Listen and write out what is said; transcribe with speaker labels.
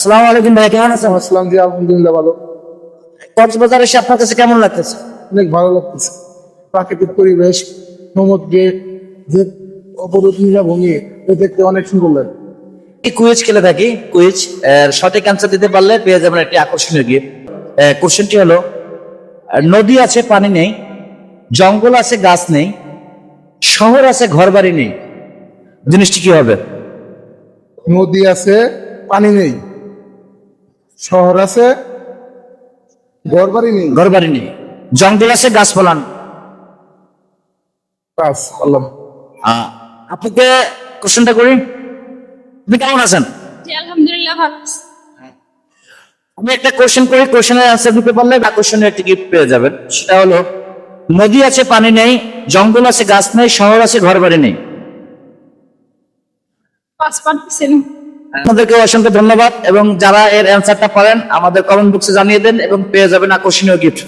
Speaker 1: আসসালামু আলাইকুম ভাই, কেমন আছেন?
Speaker 2: আসসালাম জি, আলহামদুলিল্লাহ ভালো।
Speaker 1: কক্সবাজার এসে আপনার কাছে কেমন লাগতেছে?
Speaker 2: অনেক ভালো লাগতেছে। প্রাকৃতিক পরিবেশ, সমুদ্রে যে অপরূপ নীলাভূমি, এ দেখতে অনেক সুন্দর লাগে।
Speaker 1: কুইজ খেলে থাকি। কুইজ সঠিক অ্যান্সার দিতে পারলে পেয়ে যাবেন একটি আকর্ষণীয় গিফট। কোশ্চেনটি হলো, নদী আছে পানি নেই, জঙ্গল আছে গাছ নেই, শহর আছে ঘর বাড়ি নেই, জিনিসটি কি হবে?
Speaker 2: নদী আছে, পানি নেই, শহর আছে, ঘর বাড়ি নেই,
Speaker 1: ঘর বাড়ি নেই, জঙ্গল আছে গাছপালা নেই।
Speaker 2: কাজ আল্লাহ।
Speaker 1: আপনাকে কোশ্চেনটা করি, আপনি কেমন আছেন?
Speaker 3: জি আলহামদুলিল্লাহ ভালো আছি।
Speaker 1: আমি একটা কোশ্চেন করি, কোশ্চেনের অ্যান্সার দিতে পারলে আকর্ষণীয় একটি গিফট পেয়ে যাবেন। সেটা হলো, নদী আছে পানি নেই, জঙ্গল আছে গাছ নেই, শহর আছে ঘর বাড়ি নেই।
Speaker 3: পাস পারতেছেন।
Speaker 1: আপনাদেরকে অসংখ্য ধন্যবাদ, এবং যারা এর অ্যান্সারটা পারেন আমাদের কমেন্ট বক্সে জানিয়ে দেন এবং পেয়ে যাবেন আকর্ষণীয় গিফট।